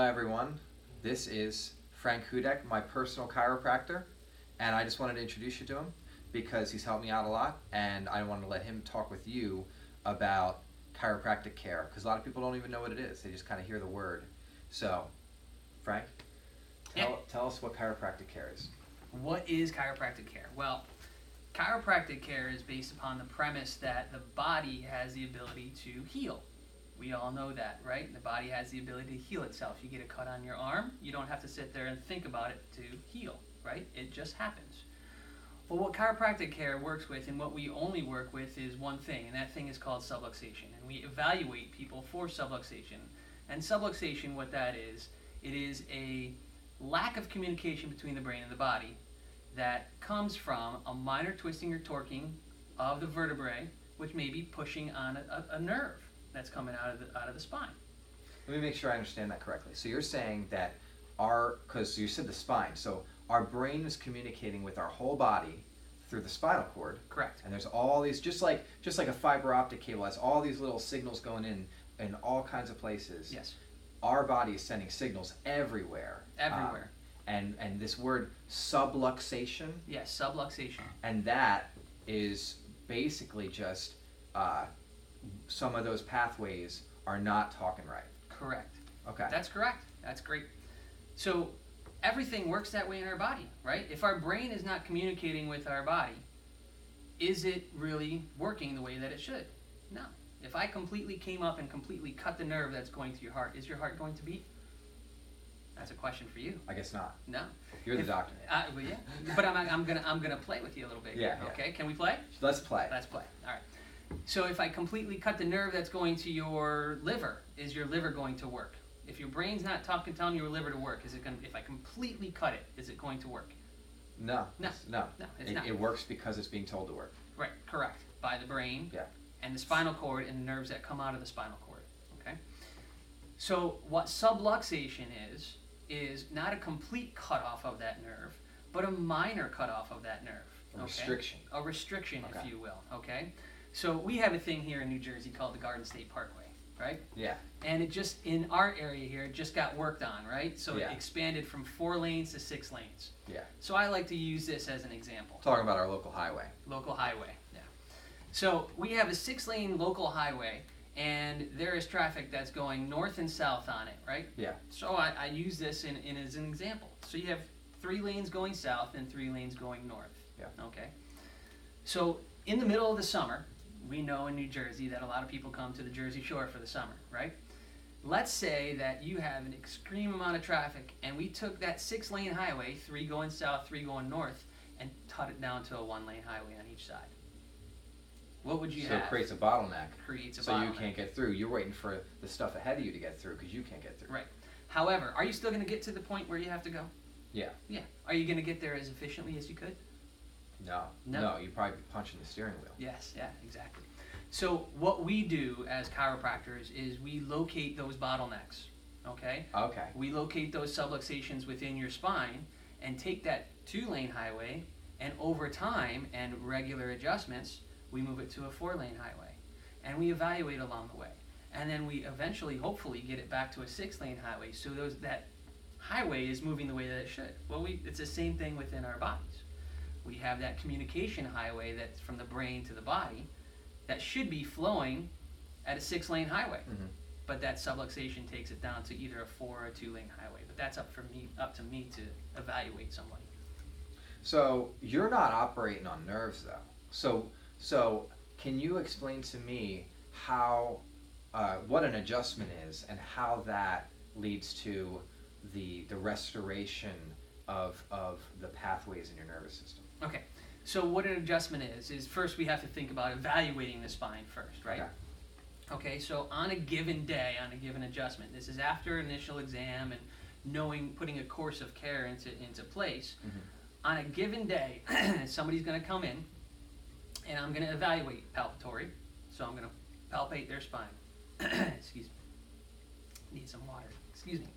everyone. This is Frank Hudec, my personal chiropractor, and I just wanted to introduce you to him because he's helped me out a lot, and I wanted to let him talk with you about chiropractic care because a lot of people don't even know what it is. They just kind of hear the word. So, Frank, tell us what chiropractic care is. What is chiropractic care? Well, chiropractic care is based upon the premise that the body has the ability to heal. We all know that, right? The body has the ability to heal itself. You get a cut on your arm, you don't have to sit there and think about it to heal, right? It just happens. Well, what chiropractic care works with, and what we only work with, is one thing, and that thing is called subluxation. And we evaluate people for subluxation. And subluxation, what that is, it is a lack of communication between the brain and the body that comes from a minor twisting or torquing of the vertebrae, which may be pushing on a nerve that's coming out of the spine. Let me make sure I understand that correctly. So you're saying that because you said the spine, so our brain is communicating with our whole body through the spinal cord. Correct. And there's all these, just like a fiber optic cable has all these little signals going in all kinds of places. Yes. Our body is sending signals everywhere. Everywhere. And this word subluxation. Yes, subluxation. And that is basically just some of those pathways are not talking right. Correct. Okay. That's correct. That's great. So everything works that way in our body, right? If our brain is not communicating with our body, is it really working the way that it should? No. If I completely came up and completely cut the nerve that's going to your heart, is your heart going to beat? That's a question for you. I guess not. No. You're the doctor. Well, yeah. But I'm gonna play with you a little bit. Yeah. Okay. Can we play? Let's play. Let's play. All right. So if I completely cut the nerve that's going to your liver, is your liver going to work? If your brain's not telling your liver to work, if I completely cut it, is it going to work? No. No. No. It's not. It works because it's being told to work. Right. Correct. By the brain. Yeah. And the spinal cord and the nerves that come out of the spinal cord. Okay. So what subluxation is not a complete cutoff of that nerve, but a minor cutoff of that nerve. A restriction. A restriction, Okay. if you will. Okay. So we have a thing here in New Jersey called the Garden State Parkway, right? Yeah. And it just, in our area here, it just got worked on, right? So Yeah. it expanded from 4 lanes to 6 lanes. Yeah. So I like to use this as an example. Talking about our local highway. Local highway, yeah. So we have a 6-lane local highway, and there is traffic that's going north and south on it, right? Yeah. So I use this in as an example. So you have 3 lanes going south and 3 lanes going north. Yeah. Okay. So in the middle of the summer, we know in New Jersey that a lot of people come to the Jersey Shore for the summer, right? Let's say that you have an extreme amount of traffic, and we took that 6-lane highway, 3 going south, 3 going north, and cut it down to a 1-lane highway on each side. What would you have? So it creates a bottleneck. Creates a so bottleneck. you can't get through. You're waiting for the stuff ahead of you to get through because you can't get through. Right. However, are you still going to get to the point where you have to go? Yeah. Yeah. Are you going to get there as efficiently as you could? No. No. You'd probably be punching the steering wheel. Yes, yeah, exactly. So what we do as chiropractors is we locate those bottlenecks, okay? Okay. We locate those subluxations within your spine and take that 2-lane highway, and over time and regular adjustments, we move it to a 4-lane highway. And we evaluate along the way. And then we eventually, hopefully, get it back to a 6-lane highway so that highway is moving the way that it should. Well, it's the same thing within our bodies. We have that communication highway that's from the brain to the body that should be flowing at a 6-lane highway. Mm-hmm. But that subluxation takes it down to either a 4 or a 2-lane highway. But that's up to me to evaluate somebody. So you're not operating on nerves though. So can you explain to me how what an adjustment is and how that leads to the restoration of the pathways in your nervous system? Okay, so what an adjustment is first we have to think about evaluating the spine first, right? Okay, so on a given day, on a given adjustment, this is after initial exam and putting a course of care into place. Mm-hmm. On a given day, somebody's going to come in, and I'm going to evaluate palpatory, so I'm going to palpate their spine. Excuse me. Need some water. Excuse me.